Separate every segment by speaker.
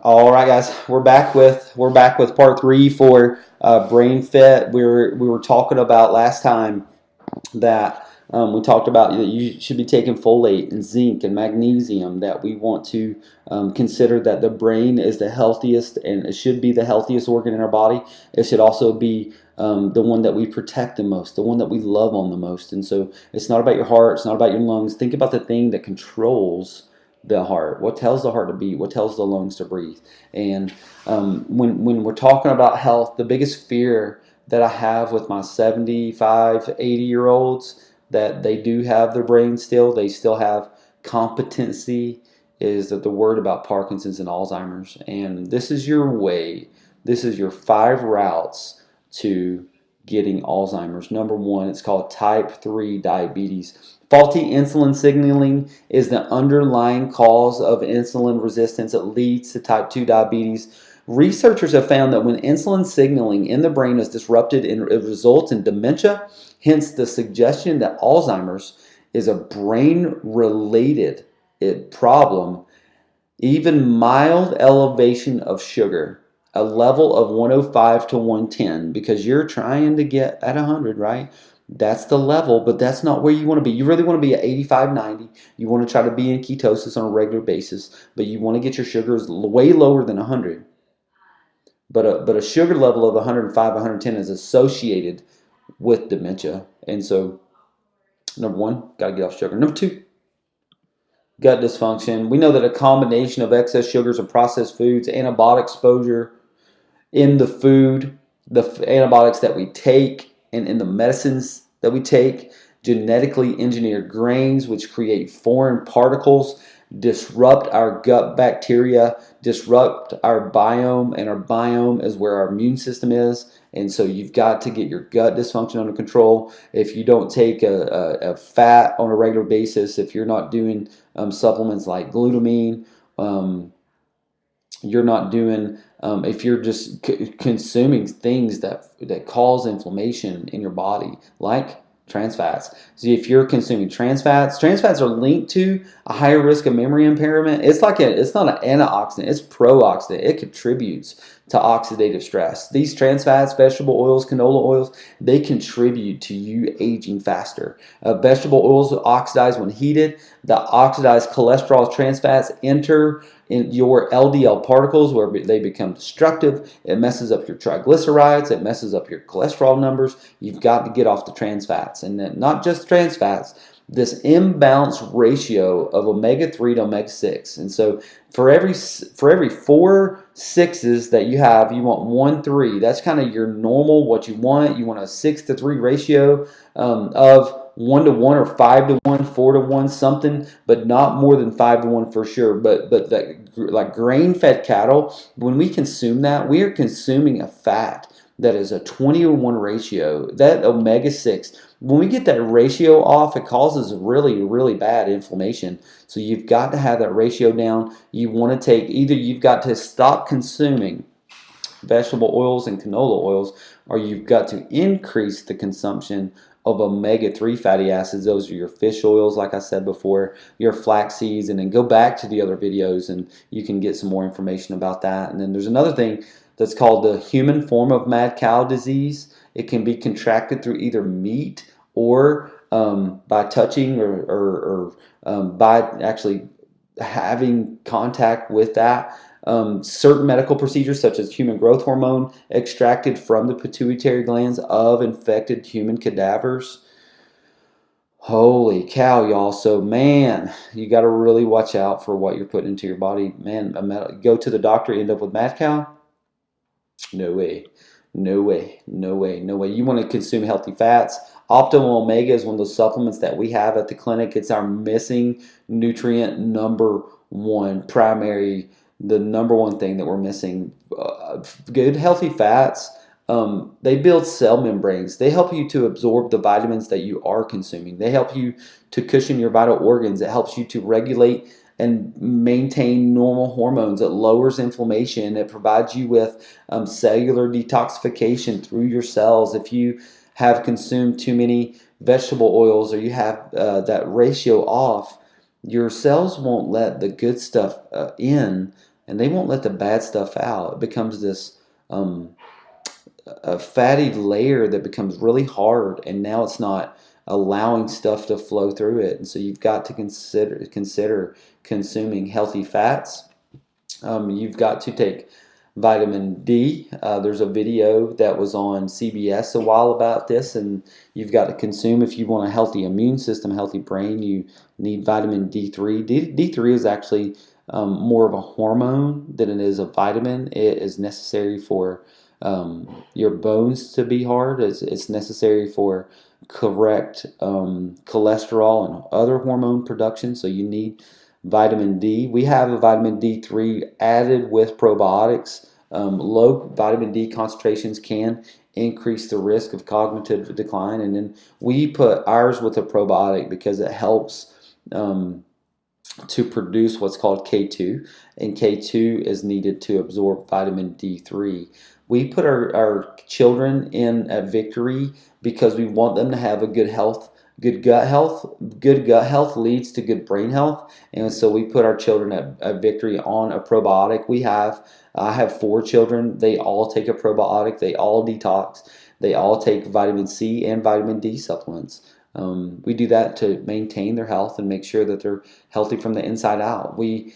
Speaker 1: All right, guys, we're back with part three for brain fit. We were talking about last time that we talked about that you should be taking folate and zinc and magnesium. That we want to consider that the brain is the healthiest and it should be the healthiest organ in our body. It should also be the one that we protect the most, the one that we love on the most. And so it's not about your heart, it's not about your lungs. Think about the thing that controls the heart. What tells the heart to beat? What tells the lungs to breathe? And when we're talking about health, the biggest fear that I have with my 75, 80-year olds that they do have their brain still, they still have competency, is that the word about Parkinson's and Alzheimer's. And this is your way, this is your 5 routes to getting Alzheimer's. Number 1, it's called type 3 diabetes. Faulty insulin signaling is the underlying cause of insulin resistance. It leads to type 2 diabetes. Researchers have found that when insulin signaling in the brain is disrupted, it results in dementia, hence the suggestion that Alzheimer's is a brain-related problem. Even mild elevation of sugar, a level of 105 to 110, because you're trying to get at 100, right? That's the level, but that's not where you want to be. You really want to be at 85, 90. You want to try to be in ketosis on a regular basis, but you want to get your sugars way lower than 100. But a sugar level of 105, 110 is associated with dementia. And so, number 1, got to get off sugar. Number 2, gut dysfunction. We know that a combination of excess sugars and processed foods, antibiotic exposure in the food, the antibiotics that we take, and in the medicines that we take, genetically engineered grains, which create foreign particles, disrupt our gut bacteria, disrupt our biome, and our biome is where our immune system is. And so you've got to get your gut dysfunction under control. If you don't take a fat on a regular basis, if you're not doing supplements like glutamine, you're not doing, if you're just consuming things that cause inflammation in your body, like trans fats. So if you're consuming trans fats are linked to a higher risk of memory impairment. It's not an antioxidant, it's pro-oxidant. It contributes to oxidative stress. These trans fats, vegetable oils, canola oils, they contribute to you aging faster. Vegetable oils oxidize when heated. The oxidized cholesterol trans fats enter in your LDL particles where they become destructive. It messes up your triglycerides. It messes up your cholesterol numbers. You've got to get off the trans fats. And then not just trans fats, this imbalanced ratio of omega-3 to omega-6. And so for every 4 6s that you have, you want 1 3. That's kind of your normal, what you want. You want a 6 to 3 ratio of 1 to 1 or 5 to 1, 4 to 1, something, but not more than 5 to 1 for sure. But that, like grain-fed cattle, when we consume that, we are consuming a fat that is a 20 to 1 ratio. That omega-6, when we get that ratio off, it causes really, really bad inflammation. So you've got to have that ratio down. You want to take, either you've got to stop consuming vegetable oils and canola oils, or you've got to increase the consumption of omega-3 fatty acids. Those are your fish oils, like I said before, your flax seeds, and then go back to the other videos and you can get some more information about that. And then there's another thing that's called the human form of mad cow disease. It can be contracted through either meat or by touching or by actually having contact with that. Certain medical procedures such as human growth hormone extracted from the pituitary glands of infected human cadavers. Holy cow, y'all. So, man, you got to really watch out for what you're putting into your body. Man, go to the doctor, end up with mad cow? No way. No way. No way. No way. You want to consume healthy fats. Optimal Omega is one of those supplements that we have at the clinic. It's our missing nutrient number 1, primary, the number 1 thing that we're missing. Good healthy fats, they build cell membranes. They help you to absorb the vitamins that you are consuming. They help you to cushion your vital organs. It helps you to regulate and maintain normal hormones. It lowers inflammation. It provides you with cellular detoxification through your cells. If you have consumed too many vegetable oils or you have that ratio off, your cells won't let the good stuff in and they won't let the bad stuff out. It becomes this a fatty layer that becomes really hard, and now it's not allowing stuff to flow through it. And so you've got to consider consuming healthy fats. You've got to take vitamin D. There's a video that was on CBS a while about this, and you've got to consume, if you want a healthy immune system, healthy brain, you need vitamin D3. D3 is actually more of a hormone than it is a vitamin. It is necessary for your bones to be hard. It's necessary for correct cholesterol and other hormone production, so you need vitamin D. We have a vitamin D3 added with probiotics. Low vitamin D concentrations can increase the risk of cognitive decline, and then we put ours with a probiotic because it helps to produce what's called K2, and K2 is needed to absorb vitamin D3. We put our children in at Victory because we want them to have a good health. Good gut health. Good gut health leads to good brain health, and so we put our children at Victory on a probiotic. I have 4 children. They all take a probiotic. They all detox. They all take vitamin C and vitamin D supplements. We do that to maintain their health and make sure that they're healthy from the inside out. We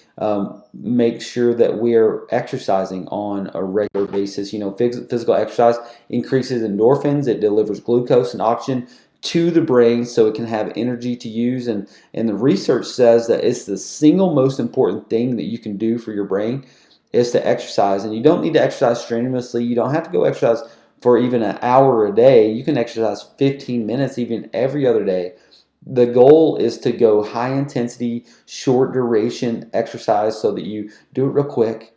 Speaker 1: make sure that we're exercising on a regular basis. Physical exercise increases endorphins. It delivers glucose and oxygen to the brain so it can have energy to use, and the research says that it's the single most important thing that you can do for your brain is to exercise. And you don't need to exercise strenuously. You don't have to go exercise for even an hour a day. You can exercise 15 minutes even every other day. The goal is to go high intensity, short duration exercise so that you do it real quick.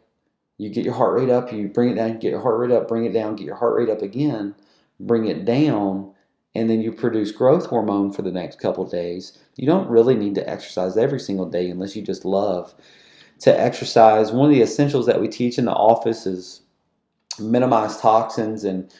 Speaker 1: You get your heart rate up, you bring it down, get your heart rate up, bring it down, get your heart rate up again, bring it down, and then you produce growth hormone for the next couple of days. You don't really need to exercise every single day unless you just love to exercise. One of the essentials that we teach in the office is minimize toxins, and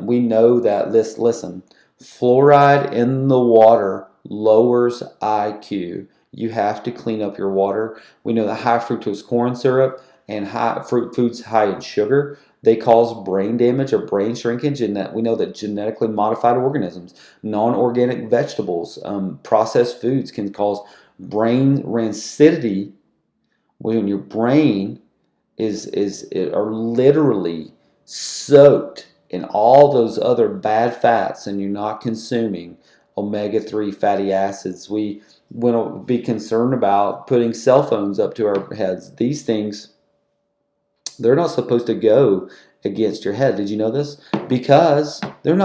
Speaker 1: we know that, listen, fluoride in the water lowers IQ. You have to clean up your water. We know that high fructose corn syrup and high fruit foods high in sugar, they cause brain damage or brain shrinkage, and that we know that genetically modified organisms, non-organic vegetables, processed foods can cause brain rancidity when your brain are literally soaked in all those other bad fats and you're not consuming omega-3 fatty acids. We want to be concerned about putting cell phones up to our heads. These things, they're not supposed to go against your head. Did you know this? Because they're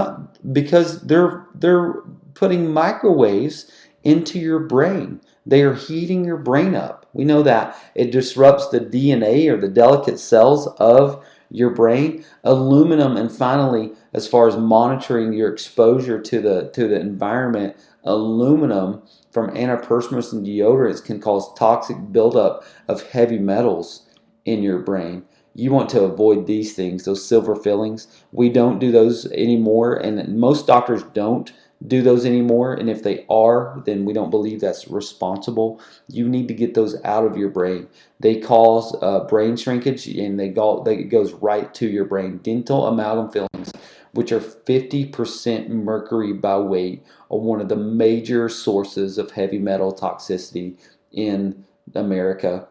Speaker 1: putting microwaves into your brain. They are heating your brain up. We know that it disrupts the DNA or the delicate cells of your brain. Aluminum, and finally, as far as monitoring your exposure to the environment, aluminum from antiperspirants and deodorants can cause toxic buildup of heavy metals in your brain. You want to avoid these things, those silver fillings. We don't do those anymore, and most doctors don't do those anymore, and if they are, then we don't believe that's responsible. You need to get those out of your brain. They cause brain shrinkage, and it goes right to your brain. Dental amalgam fillings, which are 50% mercury by weight, are one of the major sources of heavy metal toxicity in America.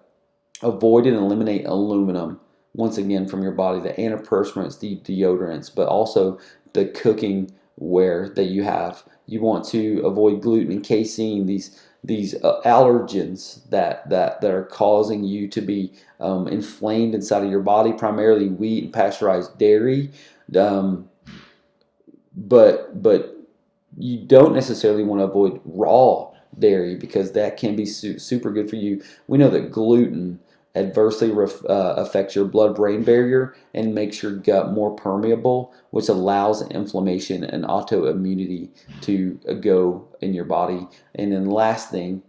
Speaker 1: Avoid and eliminate aluminum, once again, from your body. The antiperspirants, the deodorants, but also the cooking ware that you have. You want to avoid gluten and casein, these allergens that are causing you to be inflamed inside of your body, primarily wheat and pasteurized dairy. But you don't necessarily want to avoid raw dairy because that can be super good for you. We know that gluten adversely affects your blood-brain barrier and makes your gut more permeable, which allows inflammation and autoimmunity to go in your body. And then last thing,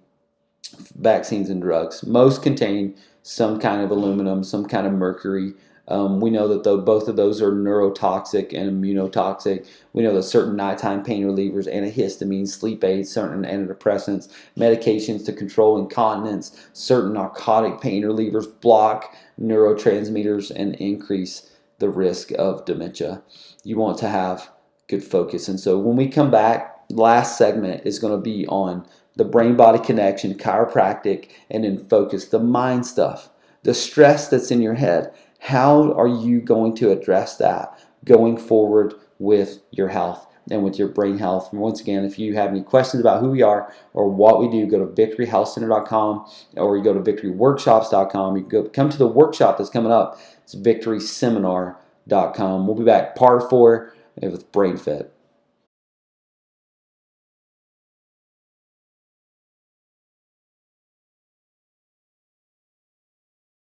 Speaker 1: vaccines and drugs. Most contain some kind of aluminum, some kind of mercury. We know that both of those are neurotoxic and immunotoxic. We know that certain nighttime pain relievers, antihistamines, sleep aids, certain antidepressants, medications to control incontinence, certain narcotic pain relievers block neurotransmitters and increase the risk of dementia. You want to have good focus. And so when we come back, last segment is going to be on the brain-body connection, chiropractic, and then focus, the mind stuff, the stress that's in your head. How are you going to address that going forward with your health and with your brain health? And once again, if you have any questions about who we are or what we do, go to victoryhealthcenter.com, or you go to victoryworkshops.com. You can come to the workshop that's coming up. It's victoryseminar.com. We'll be back, part 4 with Brain Fit.